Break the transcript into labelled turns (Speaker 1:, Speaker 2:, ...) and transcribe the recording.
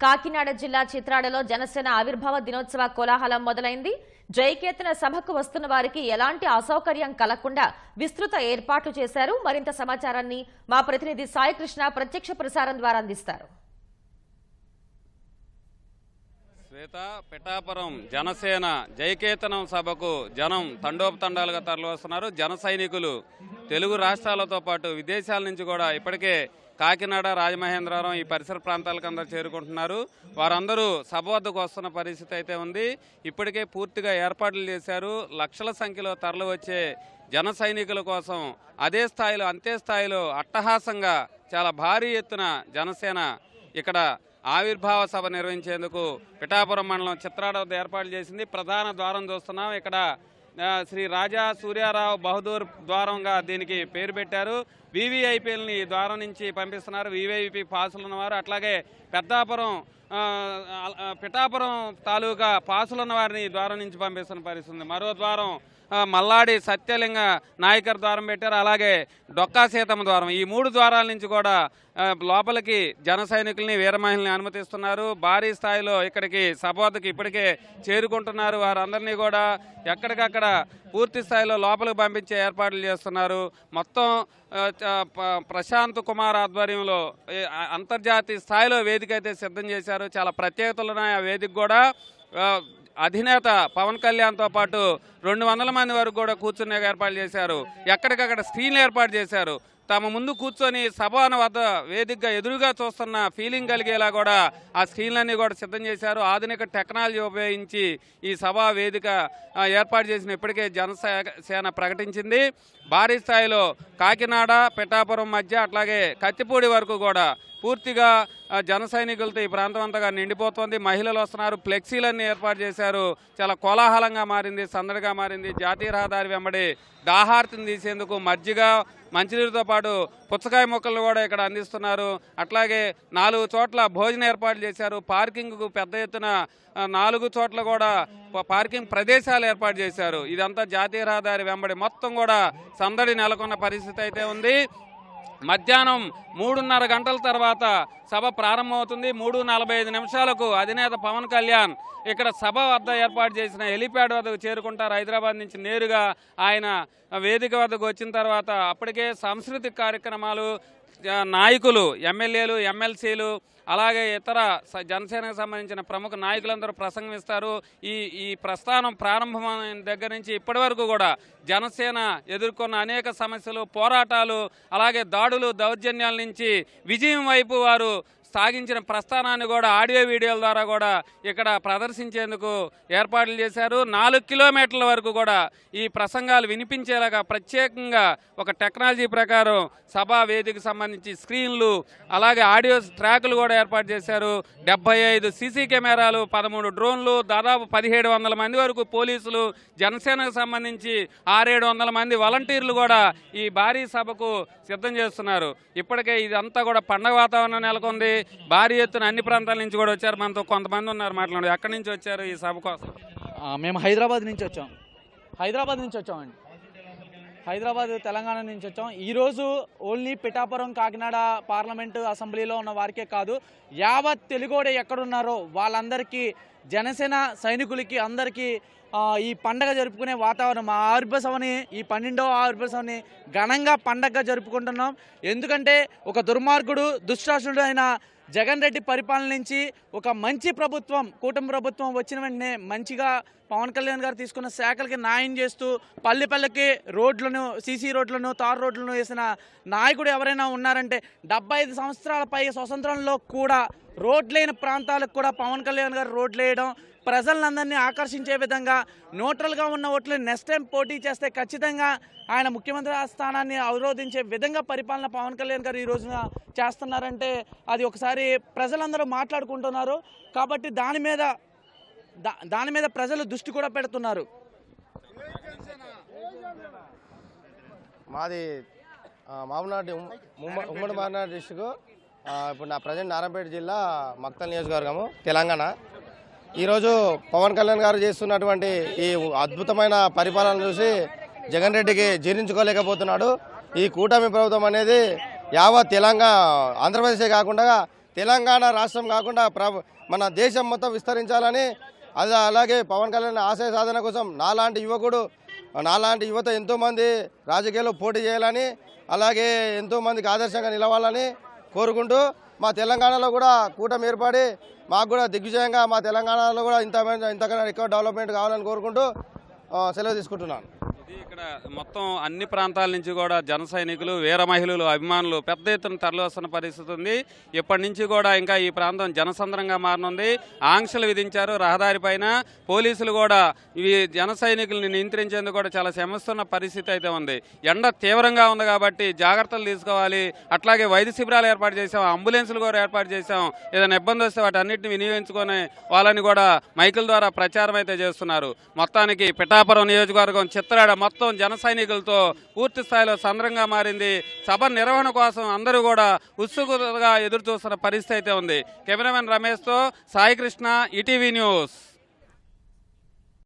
Speaker 1: కాకినాడ జిల్లా చిత్రాడలో జనసేన ఆవిర్భావ దినోత్సవ కోలాహలం మొదలైంది. జైకేతన సభకు వస్తున్న వారికి ఎలాంటి అసౌకర్యం కలగకుండా విస్తృత ఏర్పాట్లు చేశారు. మరింత సమాచారాన్ని మా ప్రతినిధి సాయికృష్ణ ప్రత్యక్ష ప్రసారం ద్వారా అందిస్తారు.
Speaker 2: శ్వేత, పిఠాపురం జనసేన జైకేతనం సభకు జనం తండోపతండాలుగా తరలివస్తున్నారు. జన సైనికులు తెలుగు రాష్ట్రాలతో పాటు విదేశాల నుంచి కూడా ఇప్పటికే కాకినాడ, రాజమహేంద్రవరం ఈ పరిసర ప్రాంతాలకు అందరూ చేరుకుంటున్నారు. వారందరూ సభ వద్దకు వస్తున్న పరిస్థితి అయితే ఉంది. ఇప్పటికే పూర్తిగా ఏర్పాట్లు చేశారు. లక్షల సంఖ్యలో తరలి వచ్చే జన సైనికుల కోసం అదే స్థాయిలో అంతే స్థాయిలో అట్టహాసంగా చాలా భారీ ఎత్తున జనసేన ఇక్కడ ఆవిర్భావ సభ నిర్వహించేందుకు పిఠాపురం మండలం చిత్రాడ వద్ద ఏర్పాటు చేసింది. ప్రధాన ద్వారం చూస్తున్నాం. ఇక్కడ శ్రీ రాజా సూర్యారావు బహదూర్ ద్వారంగా దీనికి పేరు పెట్టారు. వివిఐపీలని ఈ ద్వారం నుంచి పంపిస్తున్నారు. వివిఐపి పాసులు ఉన్నవారు, అట్లాగే పిఠాపురం తాలూకా పాసులు ఉన్న వారిని ఈ ద్వారం నుంచి పంపిస్తున్న పరిస్థితి. మరో ద్వారం మల్లాడి సత్యలింగ నాయకర్ ద్వారం పెట్టారు. అలాగే డొక్కా సీతమ్మ ద్వారం. ఈ మూడు ద్వారాల నుంచి కూడా లోపలికి జన సైనికుల్ని, వీరమహిళని అనుమతిస్తున్నారు. భారీ స్థాయిలో ఇక్కడికి సభ వద్దకు ఇప్పటికే చేరుకుంటున్నారు. వారందరినీ కూడా ఎక్కడికక్కడ పూర్తి స్థాయిలో లోపలికి పంపించే ఏర్పాట్లు చేస్తున్నారు. మొత్తం ప్రశాంత్ కుమార్ ఆధ్వర్యంలో అంతర్జాతీయ స్థాయిలో వేదిక అయితే సిద్ధం చేశారు. చాలా ప్రత్యేకతలు ఉన్నాయి. ఆ వేదిక కూడా అధినేత పవన్ కళ్యాణ్తో పాటు 200 మంది వరకు కూడా కూర్చునే ఏర్పాటు చేశారు. ఎక్కడికక్కడ స్క్రీన్లు ఏర్పాటు చేశారు. తమ ముందు కూర్చొని సభ వద్ద వేదికగా ఎదురుగా చూస్తున్న ఫీలింగ్ కలిగేలా కూడా ఆ స్క్రీన్లన్నీ కూడా సిద్ధం చేశారు. ఆధునిక టెక్నాలజీ ఉపయోగించి ఈ సభా వేదిక ఏర్పాటు చేసిన ఇప్పటికే జనసేన ప్రకటించింది. భారీ స్థాయిలో కాకినాడ, పిఠాపురం మధ్య, అట్లాగే కత్తిపూడి వరకు కూడా పూర్తిగా జన సైనికులతో ఈ ప్రాంతం అంతగా నిండిపోతుంది. మహిళలు వస్తున్నారు. ఫ్లెక్సీలన్నీ ఏర్పాటు చేశారు. చాలా కోలాహలంగా మారింది, సందడిగా మారింది. జాతీయ రహదారి వెంబడి దాహార్తిని తీసేందుకు మజ్జిగ, మంచినీరుతో పాటు పుచ్చకాయ మొక్కలు కూడా ఇక్కడ అందిస్తున్నారు. అట్లాగే 4 చోట్ల భోజనం ఏర్పాటు చేశారు. పార్కింగ్కు పెద్ద ఎత్తున 4 చోట్ల కూడా పార్కింగ్ ప్రదేశాలు ఏర్పాటు చేశారు. ఇదంతా జాతీయ రహదారి వెంబడి మొత్తం కూడా సందడి నెలకొన్న పరిస్థితి అయితే ఉంది. మధ్యాహ్నం 3:30 గంటల తర్వాత సభ ప్రారంభమవుతుంది. 3:45 నిమిషాలకు అధినేత పవన్ కళ్యాణ్ ఇక్కడ సభ వద్ద ఏర్పాటు చేసిన హెలిప్యాడ్ వద్దకు చేరుకుంటారు. హైదరాబాద్ నుంచి నేరుగా ఆయన వేదిక వద్దకు వచ్చిన తర్వాత అప్పటికే సాంస్కృతిక కార్యక్రమాలు, నాయకులు, ఎమ్మెల్యేలు, ఎమ్మెల్సీలు, అలాగే ఇతర జనసేనకు సంబంధించిన ప్రముఖ నాయకులందరూ ప్రసంగిస్తారు. ఈ ప్రస్థానం ప్రారంభమైన దగ్గర నుంచి ఇప్పటి వరకు కూడా జనసేన ఎదుర్కొన్న అనేక సమస్యలు, పోరాటాలు, అలాగే దాడులు, దౌర్జన్యాల నుంచి విజయం వైపు వారు సాగించిన ప్రస్థానాన్ని కూడా ఆడియో వీడియోల ద్వారా కూడా ఇక్కడ ప్రదర్శించేందుకు ఏర్పాట్లు చేశారు. 4 కిలోమీటర్ల వరకు కూడా ఈ ప్రసంగాలు వినిపించేలాగా ప్రత్యేకంగా ఒక టెక్నాలజీ ప్రకారం సభా వేదికకు సంబంధించి స్క్రీన్లు, అలాగే ఆడియో ట్రాకులు కూడా ఏర్పాటు చేశారు. 75 సీసీ కెమెరాలు, 13 డ్రోన్లు, దాదాపు 1700 మంది వరకు పోలీసులు, జనసేనకు సంబంధించి 600-700 మంది వాలంటీర్లు కూడా ఈ భారీ సభకు సిద్ధం చేస్తున్నారు. ఇప్పటికే ఇదంతా కూడా పండగ వాతావరణం నెలకొంది. భారీ ఎత్తున అన్ని ప్రాంతాల నుంచి కూడా వచ్చారు. మనతో కొంతమంది ఉన్నారు, మాట్లాడు. ఎక్కడి నుంచి వచ్చారు ఈ సభ కోసం?
Speaker 3: మేము హైదరాబాద్ నుంచి వచ్చామండి. హైదరాబాద్, తెలంగాణ నుంచి వచ్చాం. ఈరోజు ఓన్లీ పిఠాపురం, కాకినాడ పార్లమెంటు అసెంబ్లీలో ఉన్న వారికే కాదు, యావత్ తెలుగోడే ఎక్కడున్నారో వాళ్ళందరికీ, జనసేన సైనికులకి అందరికీ ఈ పండగ జరుపుకునే వాతావరణం. ఆ ఆవిర్భావ సభని, ఈ 12వ ఆవిర్భావ సభని ఘనంగా పండగగా జరుపుకుంటున్నాం. ఎందుకంటే ఒక దుర్మార్గుడు, దుష్టాసుడు అయిన జగన్ రెడ్డి పరిపాలన నుంచి ఒక మంచి ప్రభుత్వం, కూటమి ప్రభుత్వం వచ్చిన వెంటనే మంచిగా పవన్ కళ్యాణ్ గారు తీసుకున్న శాఖలకి న్యాయం చేస్తూ పల్లెకి రోడ్లను, సీసీ రోడ్లను, తార్ రోడ్లను వేసిన నాయకుడు ఎవరైనా ఉన్నారంటే 75 సంవత్సరాల పై స్వతంత్రంలో కూడా రోడ్లేని ప్రాంతాలకు కూడా పవన్ కళ్యాణ్ గారు రోడ్లు వేయడం, ప్రజలందరినీ ఆకర్షించే విధంగా, న్యూట్రల్గా ఉన్న ఓట్లు నెక్స్ట్ టైం పోటీ చేస్తే ఖచ్చితంగా ఆయన ముఖ్యమంత్రి స్థానాన్ని అవరోధించే విధంగా పరిపాలన పవన్ కళ్యాణ్ గారు ఈ రోజున చేస్తున్నారంటే అది ఒకసారి ప్రజలందరూ మాట్లాడుకుంటున్నారు. కాబట్టి దాని మీద ప్రజలు దృష్టి కూడా పెడుతున్నారు.
Speaker 4: మాది మామనాడు, ఉమ్మడి మామనాడు డిస్టిక్. ఇప్పుడు నా ప్రజెంట్ నారాయణపేట జిల్లా మక్తల్ నియోజకవర్గము, తెలంగాణ. ఈరోజు పవన్ కళ్యాణ్ గారు చేస్తున్నటువంటి ఈ అద్భుతమైన పరిపాలన చూసి జగన్ రెడ్డికి జీర్ణించుకోలేకపోతున్నాడు. ఈ కూటమి ప్రభుత్వం అనేది యావత్ తెలంగాణ, ఆంధ్రప్రదేశే కాకుండా తెలంగాణ రాష్ట్రం కాకుండా మన దేశం మొత్తం విస్తరించాలని అలాగే పవన్ కళ్యాణ్ ఆశయ సాధన కోసం నాలాంటి యువత ఎంతోమంది రాజకీయాల్లో పోటీ చేయాలని అలాగే ఎంతోమందికి ఆదర్శంగా నిలవాలని కోరుకుంటూ మా తెలంగాణలో కూడా కూటమి ఏర్పడి మాకు కూడా దిగ్విజయంగా మా తెలంగాణలో కూడా ఇంతకన్నా ఎక్కువ డెవలప్మెంట్ కావాలని కోరుకుంటూ సెలవు తీసుకుంటున్నాను.
Speaker 2: ఇది ఇక్కడ మొత్తం అన్ని ప్రాంతాల నుంచి కూడా జన సైనికులు, వీర మహిళలు, అభిమానులు పెద్ద ఎత్తున తరలివస్తున్న పరిస్థితి ఉంది. ఇప్పటి నుంచి కూడా ఇంకా ఈ ప్రాంతం జనసంద్రంగా మారనుంది. ఆంక్షలు విధించారు రహదారి పైన. పోలీసులు కూడా ఈ జన సైనికుల్ని నియంత్రించేందుకు కూడా చాలా శ్రమిస్తున్న పరిస్థితి అయితే ఉంది. ఎండ తీవ్రంగా ఉంది కాబట్టి జాగ్రత్తలు తీసుకోవాలి. అట్లాగే వైద్య శిబిరాలు ఏర్పాటు చేసాం, అంబులెన్సులు కూడా ఏర్పాటు చేసాం. ఏదైనా ఇబ్బంది వస్తే వాటి అన్నింటిని వినియోగించుకొని వాళ్ళని కూడా మైకుల ద్వారా ప్రచారం అయితే చేస్తున్నారు. మొత్తానికి పిఠాపురం నియోజకవర్గం చిత్రాడ మొత్తం జన సైనికులతో పూర్తి స్థాయిలో సంద్రంగా మారింది. సభ నిర్వహణ కోసం అందరూ కూడా ఉత్సుకతగా ఎదురు చూస్తున్న పరిస్థితి అయితే ఉంది. కెమెరామెన్ రమేష్తో సాయి కృష్ణ, ఈటీవీ న్యూస్.